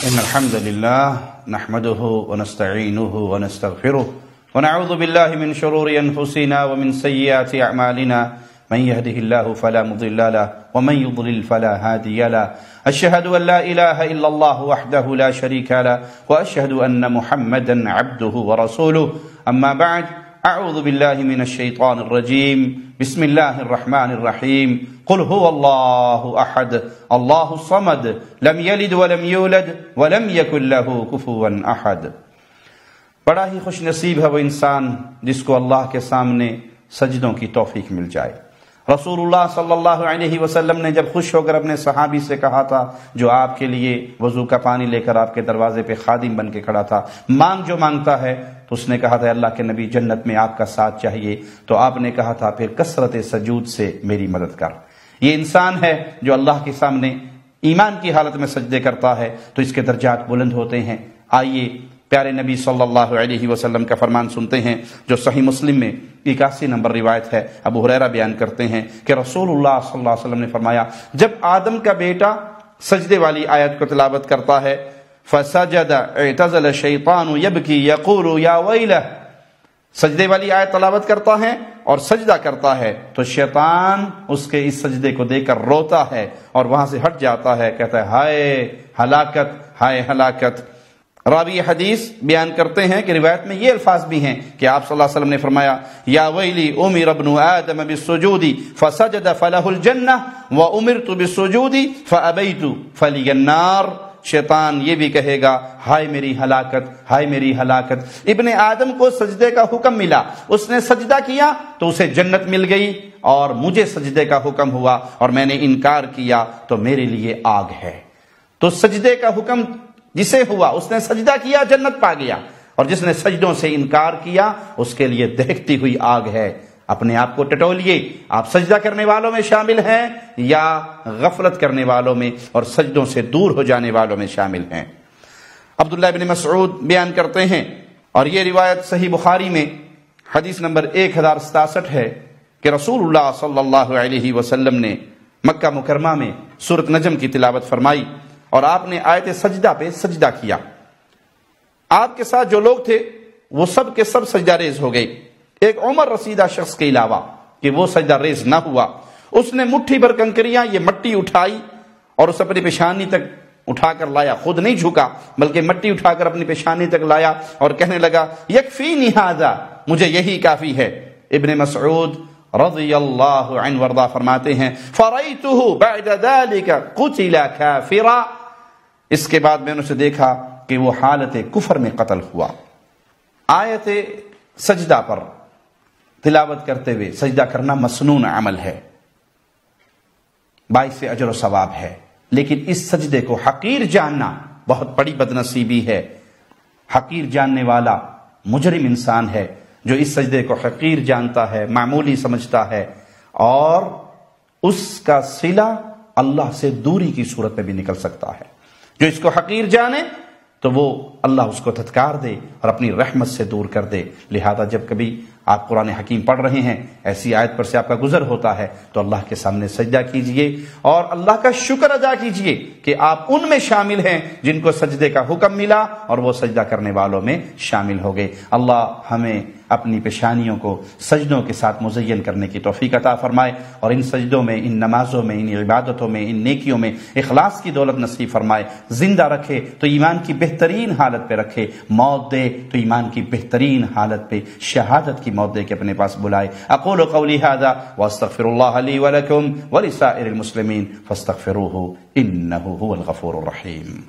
إن الحمد لله نحمده ونستعينه ونستغفره ونعوذ بالله من شرور أنفسنا ومن سيئات أعمالنا من يهده الله فلا مضل له ومن يضلل فلا هادي له أشهد أن لا إله إلا الله وحده لا شريك له وأشهد أن محمدا عبده ورسوله أما بعد أعوذ بالله من الشيطان الرجيم بسم الله الرحمن الرحيم قل هو الله أحد الله الصمد لم يلد ولم يولد ولم يكن له كفوا أحد۔ بڑا ہی خوش نصیب ہے وہ انسان جس کو اللہ کے سامنے سجدوں کی توفیق مل جائے۔ رسول اللہ صلی اللہ علیہ وسلم نے جب خوش ہو کر اپنے صحابی سے کہا تھا جو آپ کے لیے وضو کا پانی لے کر آپ کے دروازے پہ خادم بن کے کھڑا تھا، مانگ جو مانگتا ہے، تو اس نے کہا تھا اللہ کے نبی جنت میں آپ کا ساتھ چاہیے، تو آپ نے کہا تھا پھر کثرت سجود سے میری مدد کر۔ یہ انسان ہے جو اللہ کے سامنے ایمان کی حالت میں سجدے کرتا ہے تو اس کے درجات بلند ہوتے ہیں۔ آئیے پیارے نبی صلی اللہ علیہ وسلم کا فرمان سنتے ہیں جو صحیح مسلم میں 81 نمبر روایت ہے۔ ابو ہریرہ بیان کرتے ہیں کہ رسول اللہ صلی اللہ علیہ وسلم نے فرمایا جب آدم کا بیٹا سجدے والی آیت کو تلاوت کرتا ہے فسجد اعتزل الشیطان یبکی یقول یا ویلہ، سجدے والی آیت تلاوت کرتا ہے اور سجدہ کرتا ہے تو شیطان اس کے اس سجدے کو دیکھ کر روتا ہے اور وہاں سے ہٹ جاتا ہے، کہتا ہے ہائے ہلاکت ہائے ہلاکت۔ راوی حدیث بیان کرتے ہیں کہ روایت میں یہ الفاظ بھی ہیں کہ آپ صلی اللہ علیہ وسلم نے فرمایا یا ویلی امر ابن آدم بالسجود فسجد فلہ الجنہ وامرت بالسجود فابیت فلی النار۔ شیطان یہ بھی کہے گا ہائے میری ہلاکت ہائے میری ہلاکت، ابن آدم کو سجدے کا حکم ملا، اس نے سجدہ کیا تو اسے جنت مل گئی، اور مجھے سجدے کا حکم ہوا اور میں نے انکار کیا تو میرے لیے آگ ہے۔ تو سجدے کا حکم جسے ہوا اس نے سجدہ کیا جنت پا گیا، اور جس نے سجدوں سے انکار کیا اس کے لیے دہکتی ہوئی آگ ہے۔ اپنے آپ کو ٹٹولیے، آپ سجدہ کرنے والوں میں شامل ہیں یا غفلت کرنے والوں میں اور سجدوں سے دور ہو جانے والوں میں شامل ہیں۔ عبداللہ بن مسعود بیان کرتے ہیں اور یہ روایت صحیح بخاری میں حدیث نمبر 1067 ہے کہ رسول اللہ صلی اللہ علیہ وسلم نے مکہ مکرمہ میں سورۃ نجم کی تلاوت فرمائی اور آپ نے آیت سجدہ پہ سجدہ کیا۔ آپ کے ساتھ جو لوگ تھے وہ سب کے سب سجدہ ریز ہو گئے، ایک عمر رسیدہ شخص کے علاوہ کہ وہ سجدہ ریز نہ ہوا۔ اس نے مٹھی بھر کنکریاں یہ مٹی اٹھائی اور اس اپنی پیشانی تک اٹھا کر لایا، خود نہیں جھکا بلکہ مٹی اٹھا کر اپنی پیشانی تک لایا اور کہنے لگا یکفینی ھذا، مجھے یہی کافی ہے۔ ابن مسعود رضی اللہ عنہ وارضاہ فرماتے ہیں فرأیتہ بعد ذلک قتل کافرا، اس کے بعد میں نے اسے دیکھا کہ وہ حالت کفر میں قتل ہوا۔ آیت سجدہ پر تلاوت کرتے ہوئے سجدہ کرنا مسنون عمل ہے، باعث اجر و ثواب ہے، لیکن اس سجدے کو حقیر جاننا بہت بڑی بدنصیبی ہے۔ حقیر جاننے والا مجرم انسان ہے جو اس سجدے کو حقیر جانتا ہے، معمولی سمجھتا ہے، اور اس کا صلہ اللہ سے دوری کی صورت میں بھی نکل سکتا ہے۔ جو اس کو حقیر جانے تو وہ اللہ اس کو دھتکار دے اور اپنی رحمت سے دور کر دے۔ لہذا جب کبھی آپ قرآن حکیم پڑھ رہے ہیں، ایسی آیت پر سے آپ کا گزر ہوتا ہے تو اللہ کے سامنے سجدہ کیجئے اور اللہ کا شکر ادا کیجئے کہ آپ ان میں شامل ہیں جن کو سجدے کا حکم ملا اور وہ سجدہ کرنے والوں میں شامل ہو گئے۔ اللہ ہمیں اپنی پیشانیوں کو سجدوں کے ساتھ مزین کرنے کی توفیق عطا فرمائے اور ان سجدوں میں، ان نمازوں میں، ان عبادتوں میں، ان نیکیوں میں اخلاص کی دولت نصیب فرمائے۔ زندہ رکھے تو ایمان کی بہترین حالت پہ رکھے، موت دے تو ایمان کی بہترین حالت پہ شہادت کی موت دے کے اپنے پاس بلائے۔ اقول قولی ھذا واستغفر اللہ لی ولکم ولسائر المسلمین فاستغفروہ انہ هو الغفور الرحیم۔